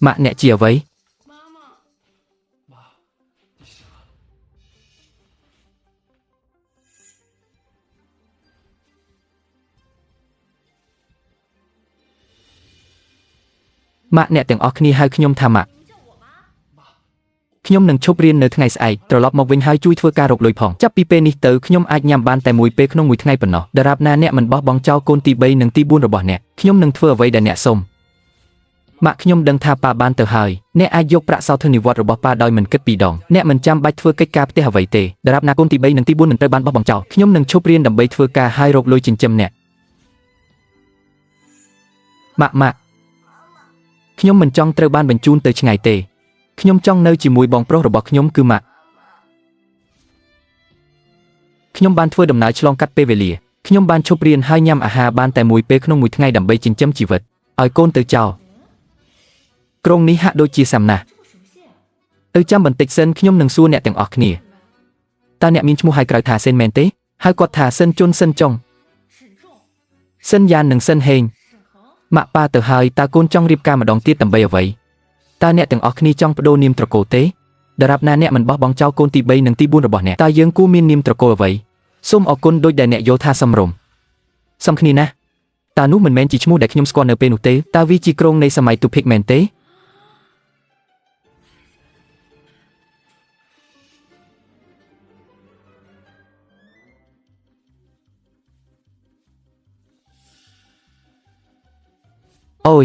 ម៉ាក់អ្នកជាអ្វីម៉ាក់អ្នកទាំងអស់គ្នាហៅខ្ញុំថាម៉ាក់ខ្ញុំនឹងឈប់រៀននៅថ្ងៃស្អែកត្រឡប់មកវិញហើយជួយធ្វើការរកលុយផងចាប់ពីពេលនេះទៅខ្ញុំអាចញ៉ាំបានតែមួយពេលក្នុងមួយថ្ងៃប៉ុណ្ណោះដរាបណាអ្នកមិនបោះបង់ចោលកូនទី3និងទី4របស់អ្នកខ្ញុំនឹងធ្វើអ្វីដែលអ្នកសុំម៉ាក់ខ្ញុំដឹងថាប៉ាបានទៅហើយអ្នកអាចយកប្រាក់សោធននិវត្តន៍របស់ប៉ាដោយមិនគិតពីរដងអ្នកមិនចាំបាច់ធ្វើកិច្ចការផ្ទះអ្វីទេដរាបណាកូនទី3និងទី4មិនត្រូវបានបោះបង់ចោលខ្ញុំនឹងឈប់រៀនដើម្បីធ្វើការហើយរកលុយចិញ្ចឹមអ្នកម៉ាក់ខ្ញុំមិនចង់ត្រូវបានបញ្ជូនទៅឆ្ងាយទេខ្ញុំចង់នៅជាមួយបងប្រុសរបស់ខ្ញុំគឺម៉ាក់ខ្ញុំបានធ្វើដំណើរឆ្លងកាត់ពេលវេលាខ្ញុំបានឈប់រៀនហើយញ៉ាំអាហារបានតែមួយពេលក្នុងមួយថ្ងៃដើម្បីចិញ្ចឹមជីវិតឲ្យកូនទៅចោលក្រុងនេះហាក់ដូចជាសាំណាស់ទៅចាំបន្តិចសិនខ្ញុំនឹងសួរអ្នកទាំងអស់គ្នាតើអ្នកមានឈ្មោះហៅក្រៅថាសិនមែនទេហៅគាត់ថាសិនជុនសិនចុងសិនយ៉ាននិងសិនហេងម៉ាក់ប៉ាទៅហើយតើកូនចង់រៀបការម្ដងទៀតដើម្បីអ្វីតើអ្នកទាំងអស់គ្នាចង់បដូរនាមត្រកូលទេដរាបណាអ្នកមិនបោះបង់ចោលកូនទី3និងទី4របស់អ្នកតើយើងគួរមាននាមត្រកូលអ្វីសូមអរគុណដោយដែលអ្នកយល់ថាសមរម្យសំគ្នាណាស់តើនោះមិនមែនជាឈ្មោះដែលខ្ញុំស្គាល់នៅពេលនោះទេតើវាជាក្រុងនៃសម័យទូភិកមែនទេអូយ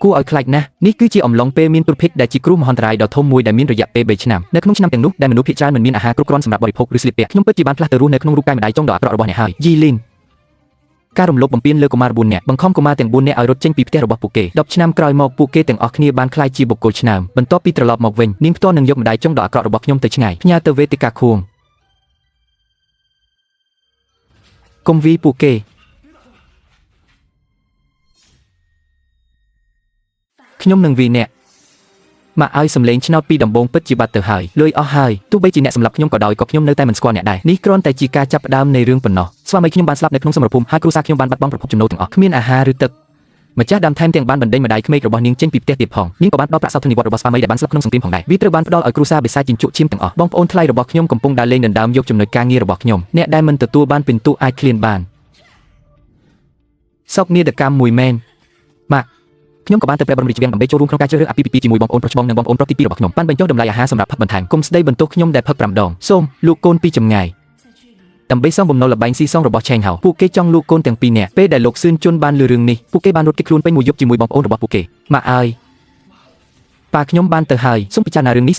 គួរឲ្យខ្លាចណាស់នេះគឺជាអំឡុងពេលមានទូភិកដែលជាគ្រោះមហន្តរាយដ៏ធំមួយដែលមានរយៈពេល3ឆ្នាំនៅក្នុងឆ្នាំទាំងនោះដែលមនុស្សភាគច្រើនមិនមានអាហារគ្រប់គ្រាន់សម្រាប់បរិភោគឬស្លៀកពាក់ខ្ញុំពិតជាបានផ្លាស់ទៅរស់នៅក្នុងរូបកាយម្ដាយចុងដ៏អាក្រក់របស់អ្នកហើយយីលីនការរំលោភបំពានលើកុមារ4នាក់បង្ខំកុមារទាំង4នាក់ឲ្យរត់ចេញពីផ្ទះរបស់ពួកគេ10ឆ្នាំក្រោយមកពួកគេទាំងអស់គ្នាបានក្លាយជាបុគ្គលឆ្នើមបន្ទាប់ពីត្រឡប់មកវិញនាងផ្ទាល់នឹងយកម្ដាយចុងដ៏អាក្រក់របស់ខ្ញុំទៅឆ្ងាយផ្ញើទៅវេទិកាខួងកុំវាយពួកគេខ្ញុំនឹងវាយអ្នកម៉ាក់ឲ្យសម្លេងឆ្នោតពីដំបងពិតជាបាត់ទៅហើយលុយអស់ហើយទោះបីជាអ្នកសម្លាប់ខ្ញុំក៏ដោយក៏ខ្ញុំនៅតែមិនស្គាល់អ្នកដែរនេះគ្រាន់តែជាការចាប់ផ្ដើមនៃរឿងប៉ុណ្ណោះស្វាមីខ្ញុំបានស្លាប់នៅក្នុងសមរភូមិហើយគ្រួសារខ្ញុំបានបាត់បង់ប្រភពចំណូលទាំងអស់គ្មានអាហារឬទឹកម្ចាស់ដើមថែមទាំងបានបណ្ដេញម្ដាយក្មេករបស់នាងចេញពីផ្ទះទៀតផងនាងក៏បានផ្ដល់ប្រាក់សោធននិវត្តន៍របស់ស្វាមីដែលបានស្លាប់ក្នុងសង្គ្រាមផងដែរវាត្រូវបានផ្ដល់ឲ្យគ្រួសារបិសាចជញ្ជក់ឈាមទាំងអស់បងប្អូនថ្លៃរបស់ខ្ញុំកំពុងដើរលេងដណ្ដើមយកចំណុចការងាររបស់ខ្ញុំអ្នកដែលមិនទទួលបានពិន្ទុអាចឃ្លានបានសោកនាដកម្មមួយមែនម៉ាក់ខ្ញុំក៏បានទៅព្រះបរមរាជវាំងដើម្បីចូលរួមក្នុងការជ្រើសរើសអាពាហ៍ពិពាហ៍ជាមួយបងប្អូនប្រុសច្បងនិងបងប្អូនប្រុសទី2របស់ខ្ញុំបានបញ្ចុះតម្លៃអាហារសម្រាប់ផឹកបន្ថែមគុំស្ដីបន្ទោសខ្ញុំដែលផឹក5ដងសូមលោកកូនពីចម្ងាយដើម្បីសងបំណុលល្បែងស៊ីសងរបស់ឆេងហៅពួកគេចង់លូកកូនទាំងពីរនាក់ពេលដែលលោកសឿនជុនបានលើរឿងនេះពួកគេបានរត់គេចខ្លួនពេញមួយយប់ជាមួយបងប្អូនរបស់ពួកគេម៉ាក់អើយប៉ាខ្ញុំបានទៅហើយសូមពិចារណារឿងនេះ